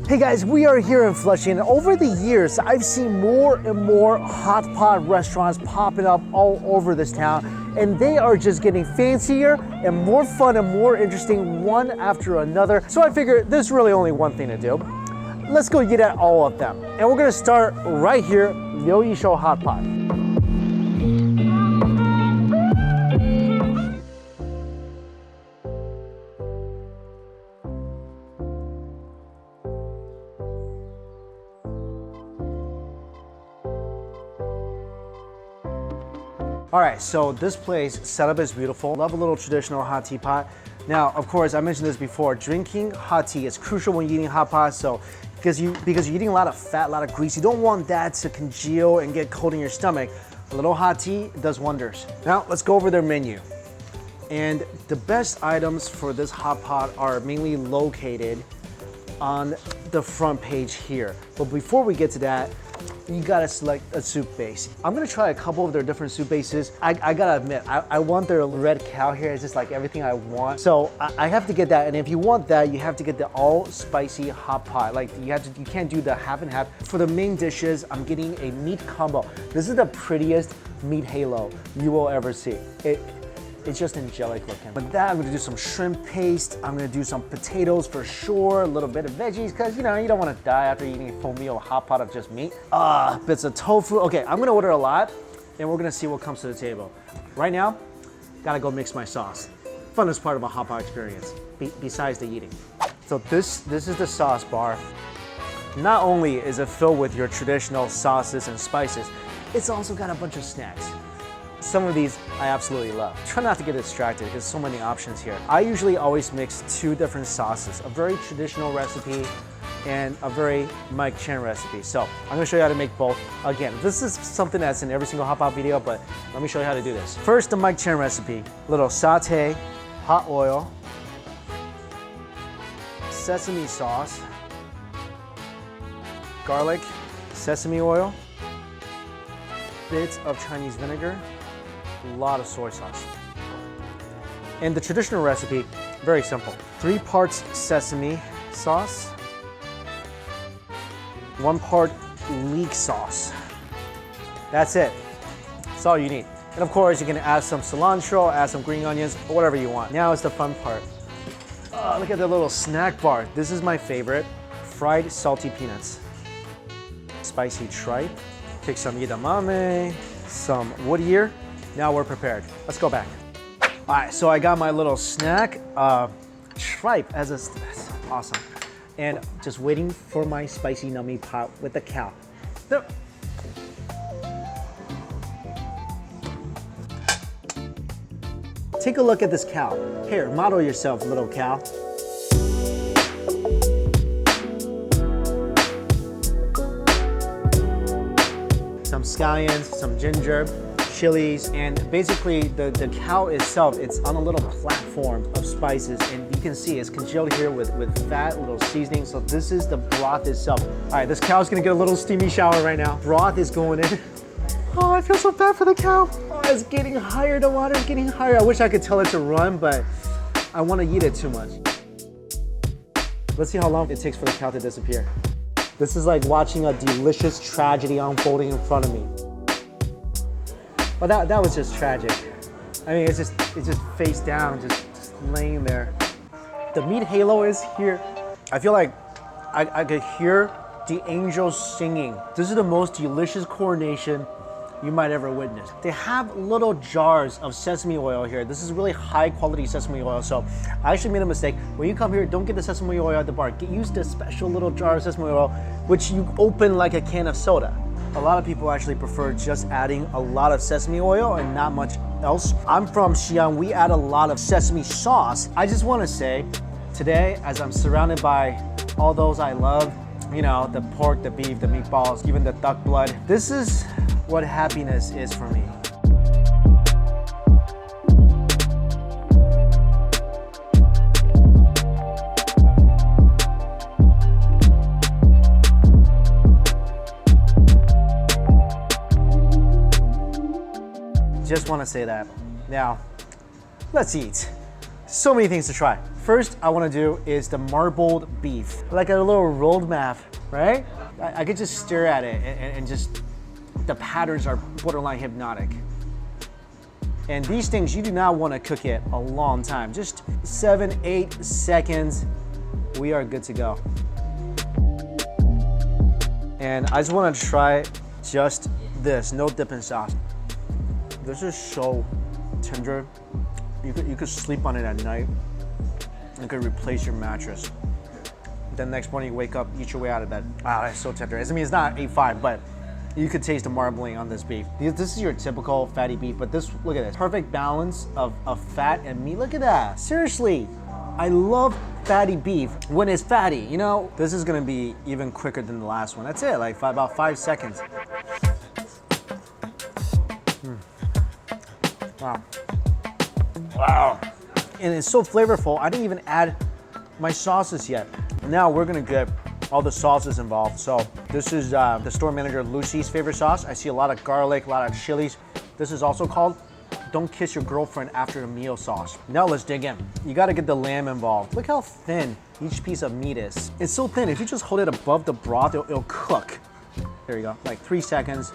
Hey guys, we are here in Flushing, and over the years, I've seen more and more hot pot restaurants popping up all over this town, and they are just getting fancier and more fun and more interesting one after another. So I figured there's really only one thing to do. Let's go get at all of them. And we're gonna start right here, Liuyishou Hotpot. All right, so this place setup is beautiful. Love a little traditional hot tea pot. Now, of course, I mentioned this before, drinking hot tea is crucial when eating hot pot. So because you're eating a lot of fat, a lot of grease, you don't want that to congeal and get cold in your stomach. A little hot tea does wonders. Now, let's go over their menu. And the best items for this hot pot are mainly located on the front page here. But before we get to that, you gotta select a soup base. I'm gonna try a couple of their different soup bases. I gotta admit, I want their red cow here. It's just like everything I want. So I have to get that, and if you want that, you have to get the all spicy hot pot. Like you can't do the half and half. For the main dishes, I'm getting a meat combo. This is the prettiest meat halo you will ever see. It's just angelic looking. With that, I'm gonna do some shrimp paste. I'm gonna do some potatoes for sure, a little bit of veggies, because you don't wanna die after eating a full meal hot pot of just meat. Bits of tofu. Okay, I'm gonna order a lot, and we're gonna see what comes to the table. Right now, gotta go mix my sauce. Funnest part of a hot pot experience, besides the eating. So this is the sauce bar. Not only is it filled with your traditional sauces and spices, it's also got a bunch of snacks. Some of these I absolutely love. Try not to get distracted because so many options here. I usually always mix two different sauces, a very traditional recipe and a very Mike Chen recipe. So I'm gonna show you how to make both. Again, this is something that's in every single hot pot video, but let me show you how to do this. First, the Mike Chen recipe. Little saute, hot oil, sesame sauce, garlic, sesame oil, bits of Chinese vinegar, a lot of soy sauce. And the traditional recipe, very simple. 3 parts sesame sauce, 1 part leek sauce. That's it. That's all you need. And of course, you can add some cilantro, add some green onions, or whatever you want. Now is the fun part. Oh, look at the little snack bar. This is my favorite. Fried salty peanuts. Spicy tripe. Take some edamame, some wood ear. Now we're prepared. Let's go back. All right, so I got my little snack, tripe as a, that's awesome. And just waiting for my spicy nummy pot with the cow. Take a look at this cow. Here, model yourself, little cow. Some scallions, some ginger, chilies, and basically the cow itself, it's on a little platform of spices, and you can see it's congealed here with fat, little seasoning. So this is the broth itself. All right, this cow's gonna get a little steamy shower right now. Broth is going in. Oh, I feel so bad for the cow. Oh, it's getting higher, the water's getting higher. I wish I could tell it to run, but I wanna eat it too much. Let's see how long it takes for the cow to disappear. This is like watching a delicious tragedy unfolding in front of me. Well, that was just tragic. I mean, it's just face down, just laying there. The meat halo is here. I feel like I could hear the angels singing. This is the most delicious coronation you might ever witness. They have little jars of sesame oil here. This is really high quality sesame oil. So I actually made a mistake. When you come here, don't get the sesame oil at the bar. Use the special little jar of sesame oil, which you open like a can of soda. A lot of people actually prefer just adding a lot of sesame oil and not much else. I'm from Xi'an, we add a lot of sesame sauce. I just wanna say, today, as I'm surrounded by all those I love, the pork, the beef, the meatballs, even the duck blood, this is what happiness is for me. Just want to say that. Now, let's eat. So many things to try. first I want to do is the marbled beef. Like a little rolled map, right? I could just stare at it and just, the patterns are borderline hypnotic. And these things, you do not want to cook it a long time. Just 7-8 seconds, we are good to go. And I just want to try just this, no dipping sauce. This is so tender. You could sleep on it at night. It could replace your mattress. Then next morning you wake up, eat your way out of bed. Wow, that's so tender. I mean, it's not 8.5, but you could taste the marbling on this beef. This is your typical fatty beef, but this, look at this. Perfect balance of fat and meat. Look at that. Seriously, I love fatty beef when it's fatty, you know? This is gonna be even quicker than the last one. That's it, like about 5 seconds. Wow. Wow. And it's so flavorful. I didn't even add my sauces yet. Now we're gonna get all the sauces involved. So this is the store manager Lucy's favorite sauce. I see a lot of garlic, a lot of chilies. This is also called Don't Kiss Your Girlfriend After a Meal sauce. Now let's dig in. You gotta get the lamb involved. Look how thin each piece of meat is. It's so thin, if you just hold it above the broth, it'll cook. There you go, like 3 seconds,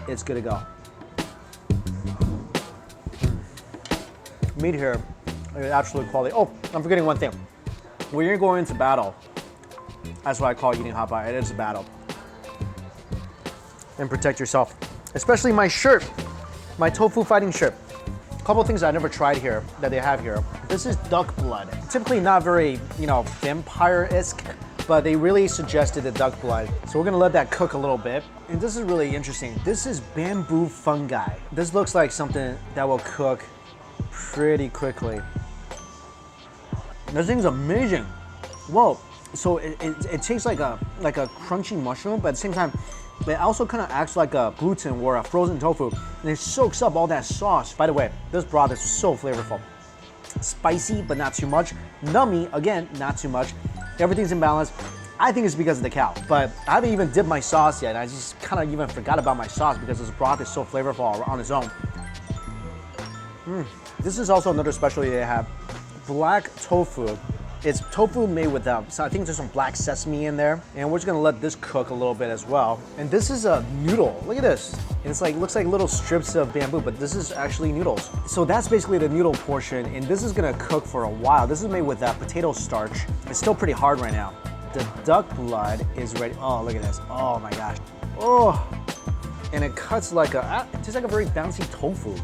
it's good to go. Meat here, absolute quality. Oh, I'm forgetting one thing. When you're going into battle, that's what I call eating hot pot. It is a battle. And protect yourself. Especially my shirt, my tofu fighting shirt. A couple of things I never tried here that they have here. This is duck blood. Typically not very, vampire-esque, but they really suggested the duck blood. So we're gonna let that cook a little bit. And this is really interesting. This is bamboo fungi. This looks like something that will cook pretty quickly. This thing's amazing. Whoa. So it tastes like a crunchy mushroom, but at the same time, it also kind of acts like a gluten or a frozen tofu, and it soaks up all that sauce. By the way, this broth is so flavorful. Spicy, but not too much. Nummy, again, not too much. Everything's in balance. I think it's because of the cow, but I haven't even dipped my sauce yet. I just kind of even forgot about my sauce because this broth is so flavorful on its own. This is also another specialty they have. Black tofu. It's tofu made with, so I think there's some black sesame in there. And we're just gonna let this cook a little bit as well. And this is a noodle, look at this. And it's like, looks like little strips of bamboo, but this is actually noodles. So that's basically the noodle portion, and this is gonna cook for a while. This is made with potato starch. It's still pretty hard right now. The duck blood is ready. Oh, look at this, oh my gosh. Oh, and it cuts like it tastes like a very bouncy tofu.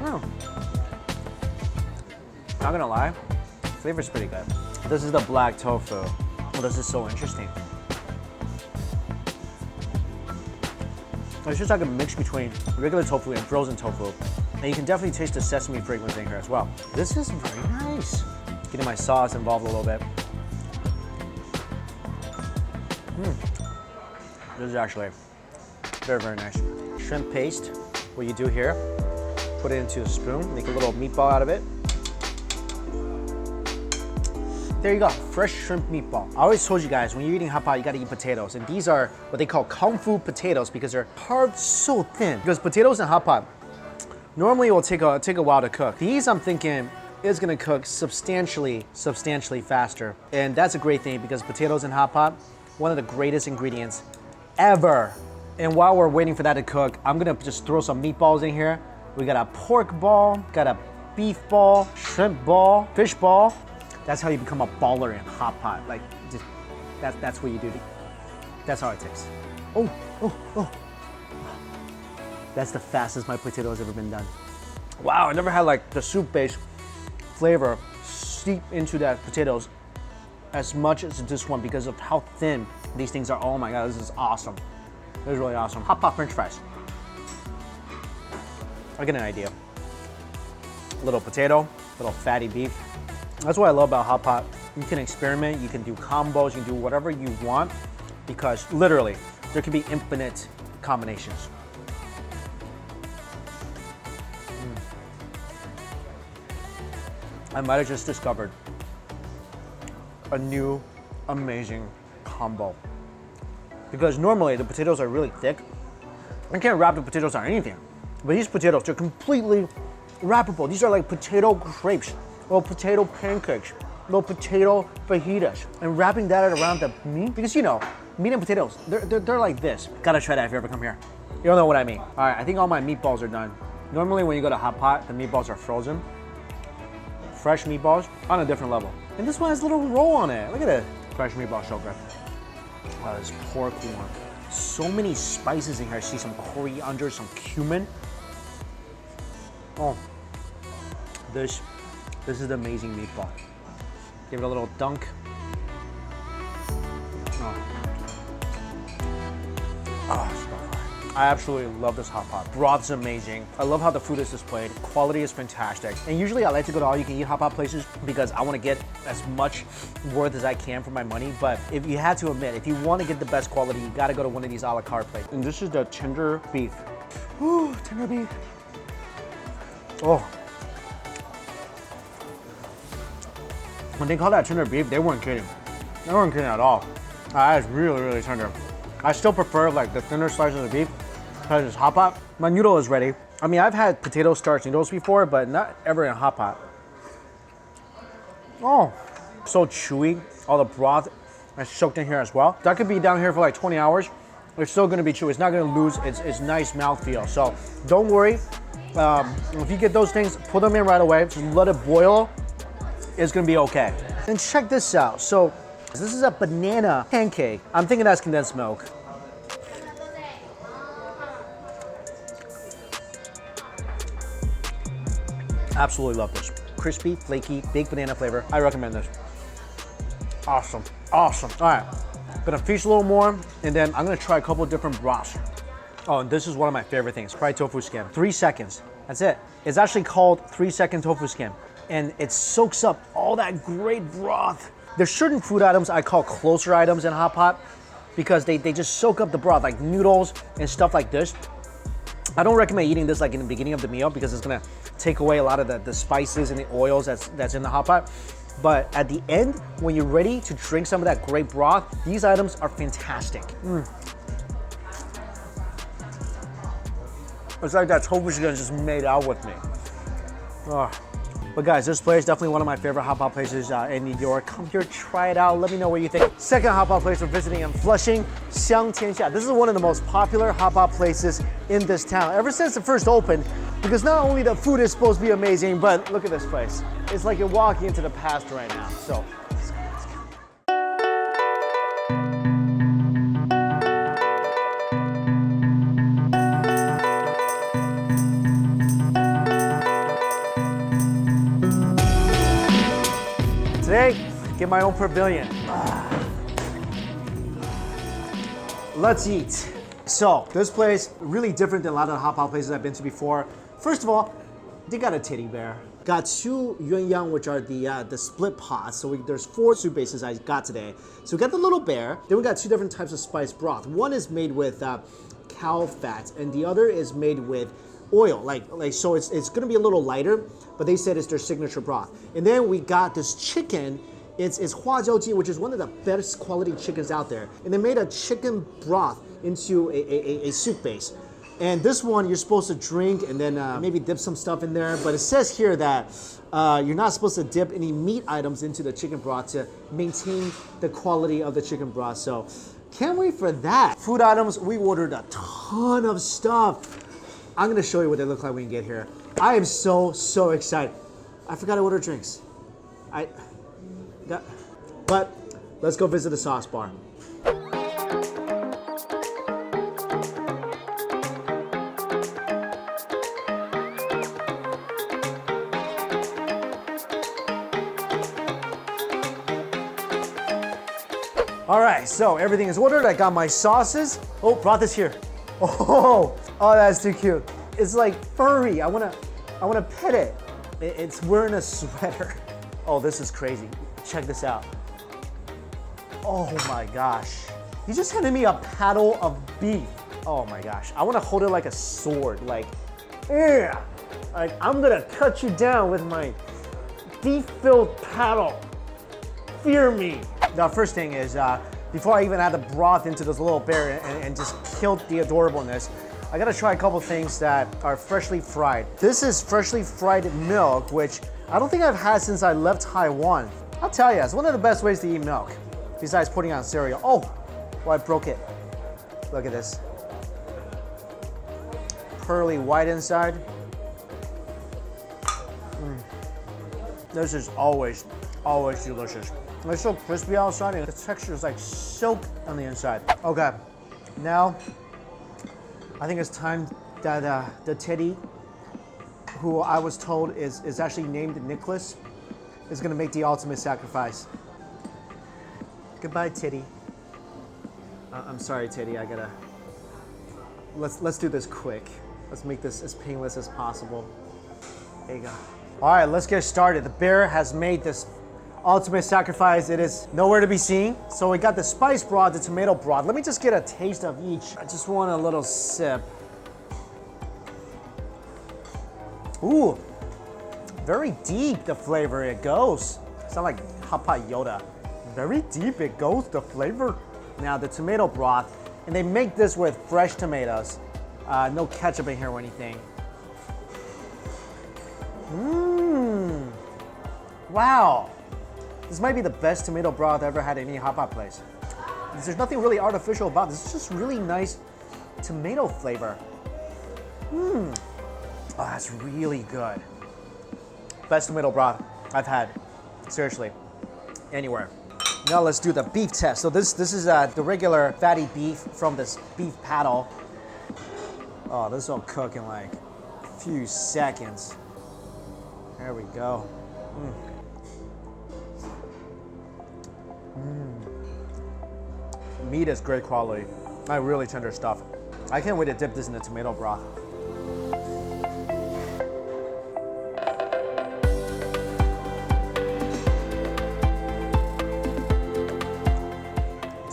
Oh. Not gonna lie, flavor's pretty good. This is the black tofu. Oh, this is so interesting. It's just like a mix between regular tofu and frozen tofu. And you can definitely taste the sesame fragrance in here as well. This is very nice. Getting my sauce involved a little bit. This is actually very, very nice. Shrimp paste, what you do here, put it into a spoon, make a little meatball out of it. There you go, fresh shrimp meatball. I always told you guys, when you're eating hot pot, you gotta eat potatoes. And these are what they call kung fu potatoes because they're carved so thin. Because potatoes in hot pot, normally it will take a while to cook. These, I'm thinking, is gonna cook substantially faster. And that's a great thing because potatoes in hot pot, one of the greatest ingredients ever. And while we're waiting for that to cook, I'm gonna just throw some meatballs in here. We got a pork ball, got a beef ball, shrimp ball, fish ball. That's how you become a baller in hot pot. Like, just that's what you do. That's how it tastes. Oh. That's the fastest my potato has ever been done. Wow, I never had like the soup-based flavor seep into that potatoes as much as this one because of how thin these things are. Oh my God, this is awesome. This is really awesome. Hot pot French fries. I get an idea. Little potato, little fatty beef. That's what I love about hot pot. You can experiment, you can do combos, you can do whatever you want because literally there can be infinite combinations. I might have just discovered a new amazing combo because normally the potatoes are really thick. I can't wrap the potatoes on anything, but these potatoes, they're completely wrappable. These are like potato crepes. little potato pancakes, little potato fajitas, and wrapping that around the meat. Because you know, meat and potatoes, they're like this. Gotta try that if you ever come here. You don't know what I mean. All right, I think all my meatballs are done. Normally when you go to Hot Pot, the meatballs are frozen. Fresh meatballs on a different level. And this one has a little roll on it. Look at it. Fresh meatball, so good. Wow, this pork one. So many spices in here. I see some coriander, some cumin. Oh, this is the amazing meatball. Give it a little dunk. Oh, oh, I absolutely love this hot pot. Broth's amazing. I love how the food is displayed. Quality is fantastic. And usually I like to go to all-you-can-eat hot pot places because I want to get as much worth as I can for my money. But if you had to admit, if you want to get the best quality, you got to go to one of these a la carte places. And this is the tender beef. Ooh, tender beef. Oh. When they call that tender beef, they weren't kidding. They weren't kidding at all. That is really, really tender. I still prefer like the thinner slices of beef because it's hot pot. My noodle is ready. I mean, I've had potato starch noodles before, but not ever in a hot pot. Oh, so chewy. All the broth is soaked in here as well. That could be down here for like 20 hours. It's still gonna be chewy. It's not gonna lose its nice mouthfeel. So don't worry. If you get those things, put them in right away. Just let it boil. It's gonna be okay. And check this out. So this is a banana pancake. I'm thinking that's condensed milk. Absolutely love this. Crispy, flaky, big banana flavor. I recommend this. Awesome, awesome. All right, gonna feast a little more, and then I'm gonna try a couple different broths. Oh, and this is one of my favorite things, fried tofu skin. 3 seconds, that's it. It's actually called 3-second tofu skin, and it soaks up all that great broth. There's certain food items I call closer items in hot pot because they just soak up the broth, like noodles and stuff like this. I don't recommend eating this like in the beginning of the meal because it's gonna take away a lot of the spices and the oils that's in the hot pot. But at the end, when you're ready to drink some of that great broth, these items are fantastic. It's like that tofu skin just made out with me. Oh. But guys, this place is definitely one of my favorite hot pot places in New York. Come here, try it out. Let me know what you think. Second hot pot place we're visiting in Flushing, Xiang. This is one of the most popular hot pot places in this town ever since it first opened. Because not only the food is supposed to be amazing, but look at this place. It's like you're walking into the past right now. So let's go. Today, get my own pavilion. Let's eat. So, this place, really different than a lot of the hot pot places I've been to before. First of all, they got a teddy bear. Got 2 yuanyang, which are the split pots. So there's 4 soup bases I got today. So we got the little bear. Then we got 2 different types of spiced broth. One is made with cow fat, and the other is made with oil, so it's gonna be a little lighter, but they said it's their signature broth. And then we got this chicken, it's huajiaoji, which is one of the best quality chickens out there. And they made a chicken broth into a soup base. And this one you're supposed to drink and then maybe dip some stuff in there, but it says here that you're not supposed to dip any meat items into the chicken broth to maintain the quality of the chicken broth. So can't wait for that. Food items, we ordered a ton of stuff. I'm gonna show you what they look like when you get here. I am so excited. I forgot to order drinks. But let's go visit the sauce bar. All right, so everything is ordered. I got my sauces. Oh, broth is here. Oh, that's too cute. It's like furry. I wanna pet it. It's wearing a sweater. Oh, this is crazy. Check this out. Oh my gosh. He just handed me a paddle of beef. Oh my gosh. I wanna hold it like a sword. Like, yeah. Like, I'm gonna cut you down with my beef-filled paddle. Fear me. The first thing is, before I even add the broth into this little bear and just kill the adorableness, I gotta try a couple things that are freshly fried. This is freshly fried milk, which I don't think I've had since I left Taiwan. I'll tell you, it's one of the best ways to eat milk, besides putting on cereal. Oh, I broke it. Look at this. Pearly white inside. This is always delicious. It's so crispy outside and the texture is like silk on the inside. Okay, now I think it's time that the teddy, who I was told is actually named Nicholas, is gonna make the ultimate sacrifice. Goodbye, Teddy. I'm sorry, Teddy. I gotta. Let's do this quick. Let's make this as painless as possible. There you go. All right, let's get started. The bear has made this ultimate sacrifice. It is nowhere to be seen. So we got the spice broth, the tomato broth. Let me just get a taste of each. I just want a little sip. Ooh, very deep the flavor it goes. Sound like Hot Pot Yoda. Very deep it goes, the flavor. Now the tomato broth, and they make this with fresh tomatoes. No ketchup in here or anything. Mmm. Wow. This might be the best tomato broth I've ever had at any hot pot place. There's nothing really artificial about this. It's just really nice tomato flavor. Mmm. Oh, that's really good. Best tomato broth I've had, seriously, anywhere. Now let's do the beef test. So this is the regular fatty beef from this beef paddle. Oh, this will cook in like a few seconds. There we go. Meat is great quality. Like really tender stuff. I can't wait to dip this in the tomato broth.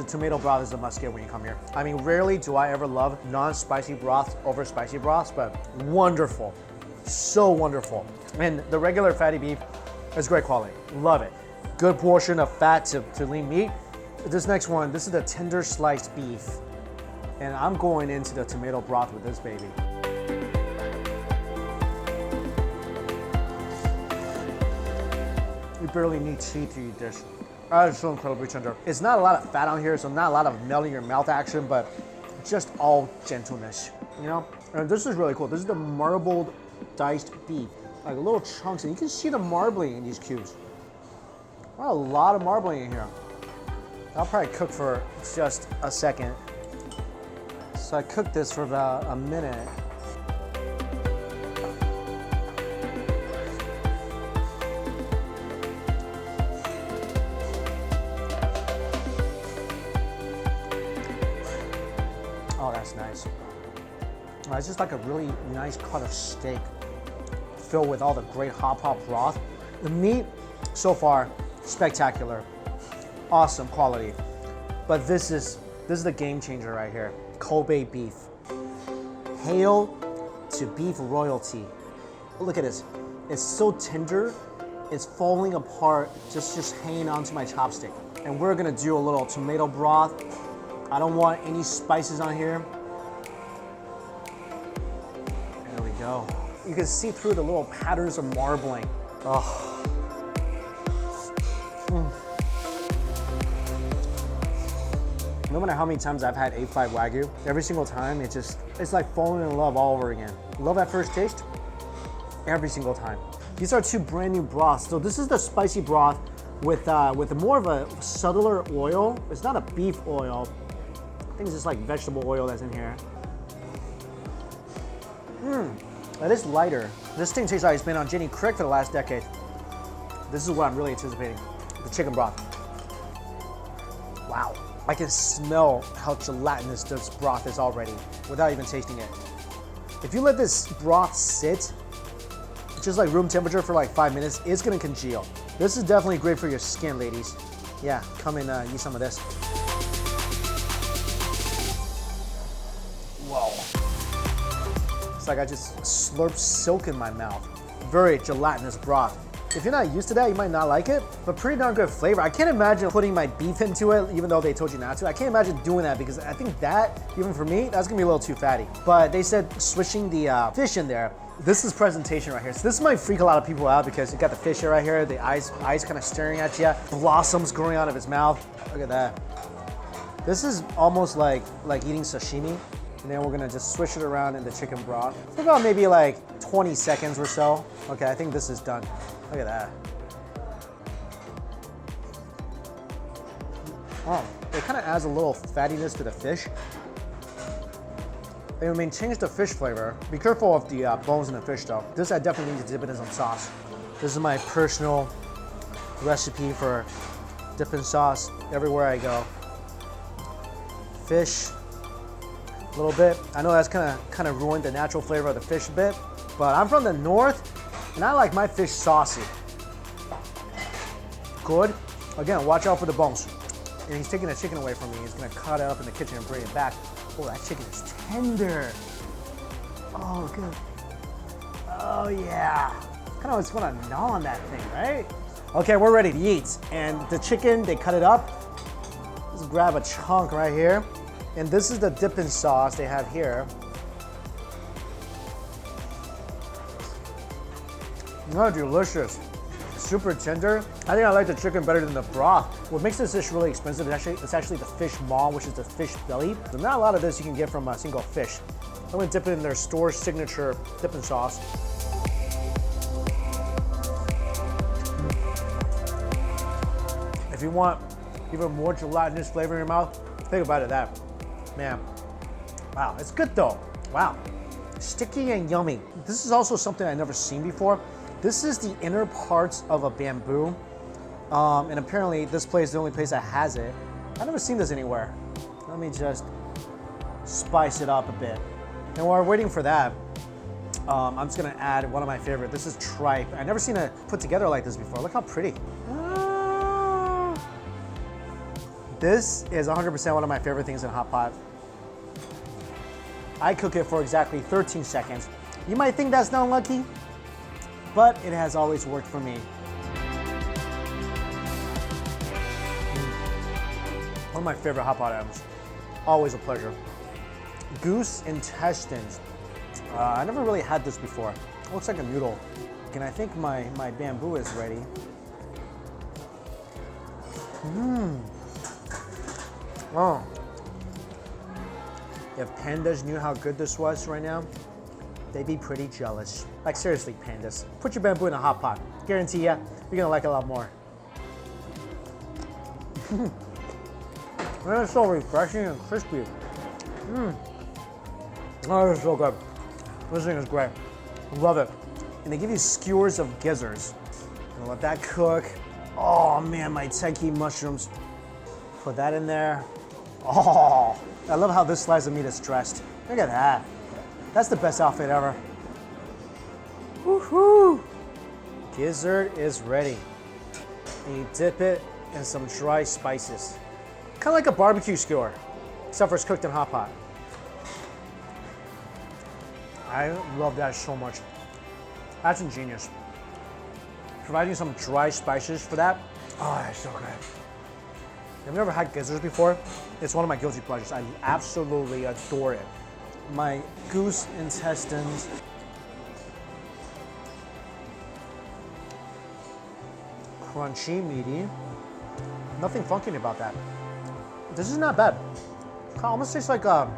Tomato broth is a must-get when you come here. I mean, rarely do I ever love non-spicy broths over spicy broths, but wonderful. So wonderful. And the regular fatty beef is great quality. Love it. Good portion of fat to lean meat. This next one, this is the tender sliced beef. And I'm going into the tomato broth with this baby. You barely need teeth to eat this. That is so incredibly tender. It's not a lot of fat on here, so not a lot of melt in your mouth action, but just all gentleness, you know? And this is really cool. This is the marbled diced beef, like little chunks, and you can see the marbling in these cubes. Wow, a lot of marbling in here. I'll probably cook for just a second. So I cooked this for about a minute. Oh, that's nice. It's just like a really nice cut of steak filled with all the great hot pot broth. The meat, so far, spectacular. Awesome quality. But this is the game changer right here. Kobe beef. Hail to beef royalty. Look at this. It's so tender, it's falling apart, just hanging onto my chopstick. And we're gonna do a little tomato broth. I don't want any spices on here. There we go. You can see through the little patterns of marbling. Oh. No matter how many times I've had A5 Wagyu, every single time it's like falling in love all over again. Love at first taste, every single time. These are two brand new broths. So this is the spicy broth with more of a subtler oil. It's not a beef oil. I think it's just like vegetable oil that's in here. It is lighter. This thing tastes like it's been on Jenny Craig for the last decade. This is what I'm really anticipating. The chicken broth. Wow. I can smell how gelatinous this broth is already without even tasting it. If you let this broth sit, just like room temperature for like 5 minutes, it's gonna congeal. This is definitely great for your skin, ladies. Yeah, come and eat some of this. Whoa. It's like I just slurped silk in my mouth. Very gelatinous broth. If you're not used to that, you might not like it, but pretty darn good flavor. I can't imagine putting my beef into it, even though they told you not to. I can't imagine doing that because I think that, even for me, that's gonna be a little too fatty. But they said switching the fish in there. This is presentation right here. So this might freak a lot of people out because you got the fish here right here, the eyes kind of staring at you, blossoms growing out of his mouth. Look at that. This is almost like eating sashimi. And then we're gonna just swish it around in the chicken broth for about maybe like 20 seconds or so. Okay, I think this is done. Look at that. Oh, it kind of adds a little fattiness to the fish. It maintains the fish flavor. Be careful of the bones in the fish though. This I definitely need to dip it in some sauce. This is my personal recipe for dipping sauce everywhere I go. Fish, a little bit. I know that's kind of ruined the natural flavor of the fish a bit, but I'm from the north and I like my fish saucy. Good. Again, watch out for the bones. And he's taking the chicken away from me. He's gonna cut it up in the kitchen and bring it back. Oh, that chicken is tender. Oh, good. Oh, yeah. Kind of just wanna gnaw on that thing, right? Okay, we're ready to eat. And the chicken, they cut it up. Let's grab a chunk right here. And this is the dipping sauce they have here. Oh, delicious. Super tender. I think I like the chicken better than the broth. What makes this dish really expensive is it's actually the fish maw, which is the fish belly. There's not a lot of this you can get from a single fish. I'm gonna dip it in their store signature dipping sauce. If you want even more gelatinous flavor in your mouth, think about it that. Man, wow, it's good though. Wow, sticky and yummy. This is also something I've never seen before. This is the inner parts of a bamboo. And apparently this place is the only place that has it. I've never seen this anywhere. Let me just spice it up a bit. And while we're waiting for that, I'm just gonna add one of my favorite. This is tripe. I've never seen it put together like this before. Look how pretty. This is 100% one of my favorite things in hot pot. I cook it for exactly 13 seconds. You might think that's not lucky, but it has always worked for me. One of my favorite hot pot items. Always a pleasure. Goose intestines. I never really had this before. It looks like a noodle. And I think my bamboo is ready. Oh. If pandas knew how good this was right now, they'd be pretty jealous. Like seriously, pandas. Put your bamboo in a hot pot. Guarantee ya, you're gonna like it a lot more. It's so refreshing and crispy. Oh, this is so good. This thing is great. Love it. And they give you skewers of gizzards. And let that cook. Oh man, my teki mushrooms. Put that in there. Oh, I love how this slice of meat is dressed. Look at that. That's the best outfit ever. Woohoo! Gizzard is ready. And you dip it in some dry spices. Kind of like a barbecue skewer, except for it's cooked in hot pot. I love that so much. That's ingenious. Providing some dry spices for that. Oh, that's so good. Have you ever had gizzards before? It's one of my guilty pleasures. I absolutely adore it. My goose intestines. Crunchy, meaty. Nothing funky about that. This is not bad. It almost tastes like a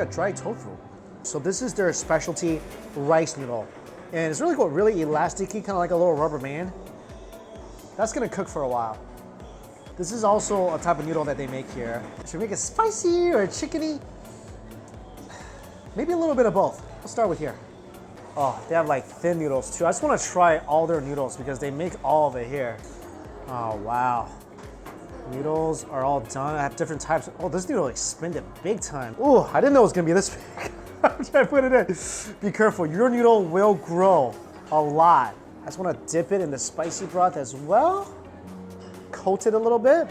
dry tofu. So this is their specialty rice noodle. And it's really cool, really elasticy, kind of like a little rubber band. That's gonna cook for a while. This is also a type of noodle that they make here. Should we make it spicy or chickeny? Maybe a little bit of both. Let's start with here. Oh, they have like thin noodles too. I just want to try all their noodles because they make all of it here. Oh, wow. Noodles are all done. I have different types. Oh, this noodle expanded big time. Oh, I didn't know it was gonna be this big. I'm trying to put it in. Be careful, your noodle will grow a lot. I just want to dip it in the spicy broth as well. Coat it a little bit.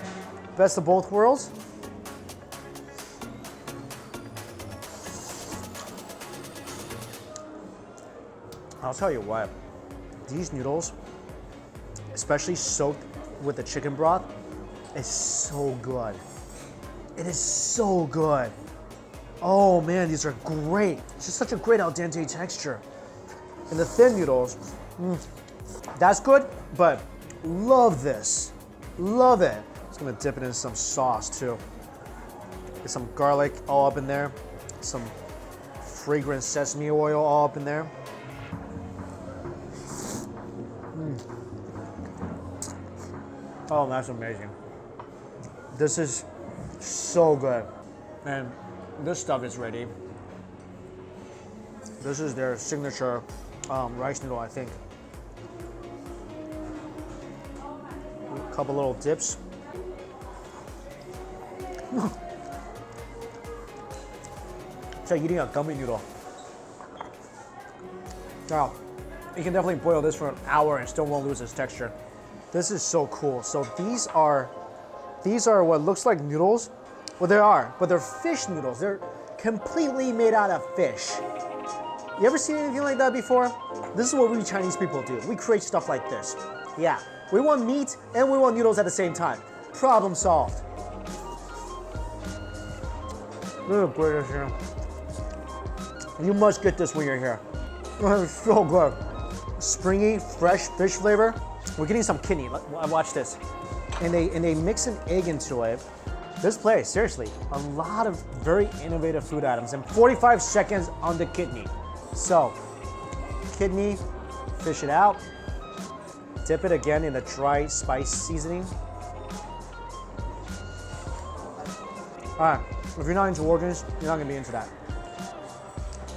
Best of both worlds. I'll tell you what, these noodles, especially soaked with the chicken broth, is so good. It is so good. Oh man, these are great. It's just such a great al dente texture. And the thin noodles, that's good, but love this. Love it. Just gonna dip it in some sauce too. Get some garlic all up in there. Some fragrant sesame oil all up in there. Oh, that's amazing. This is so good. And this stuff is ready. This is their signature rice noodle, I think. A couple little dips. It's like eating a gummy noodle. Now, you can definitely boil this for an hour and still won't lose its texture. This is so cool. So these are what looks like noodles. Well, they are, but they're fish noodles. They're completely made out of fish. You ever seen anything like that before? This is what we Chinese people do. We create stuff like this. Yeah, we want meat and we want noodles at the same time. Problem solved. Look at British here. You must get this when you're here. It's so good. Springy, fresh fish flavor. We're getting some kidney. Watch this. And they mix an egg into it. This place, seriously, a lot of very innovative food items and 45 seconds on the kidney. So, kidney, fish it out, dip it again in the dry spice seasoning. All right, if you're not into organs, you're not gonna be into that.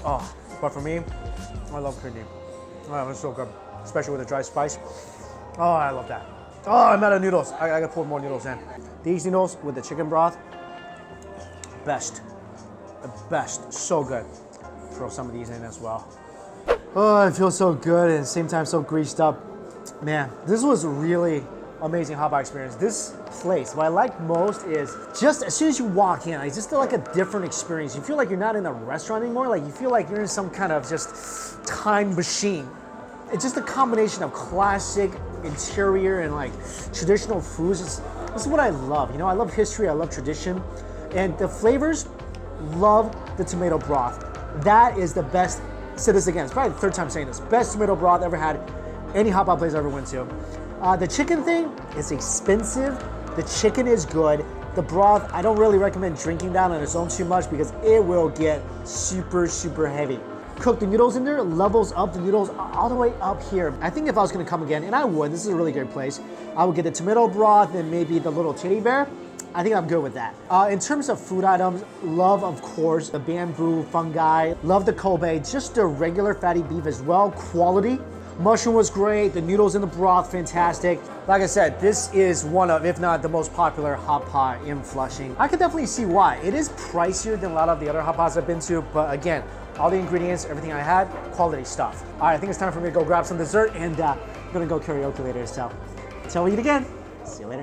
Oh, but for me, I love kidney. Oh, it's so good, especially with the dry spice. Oh, I love that. Oh, I'm out of noodles. I gotta pour more noodles in. These noodles with the chicken broth, best. The best, so good. Throw some of these in as well. Oh, it feels so good and at the same time so greased up. Man, this was a really amazing hot pot experience. This place, what I like most is just as soon as you walk in, I just feel like a different experience. You feel like you're not in a restaurant anymore. Like you feel like you're in some kind of just time machine. It's just a combination of classic interior and like traditional foods. This is what I love. You know, I love history, I love tradition. And the flavors, love the tomato broth. That is the best, say this again, it's probably the third time saying this, best tomato broth ever had, any hot pot place I ever went to. The chicken thing is expensive. The chicken is good. The broth, I don't really recommend drinking that on its own too much because it will get super, super heavy. Cook the noodles in there, levels up the noodles all the way up here. I think if I was gonna come again, and I would, this is a really great place, I would get the tomato broth and maybe the little teddy bear. I think I'm good with that. In terms of food items, love, of course, the bamboo fungi, love the Kobe, just the regular fatty beef as well, quality. Mushroom was great, the noodles in the broth, fantastic. Like I said, this is one of, if not the most popular hot pot in Flushing. I can definitely see why. It is pricier than a lot of the other hot pots I've been to, but again, all the ingredients, everything I had, quality stuff. All right, I think it's time for me to go grab some dessert and I'm gonna go karaoke later, so until we eat again, see you later.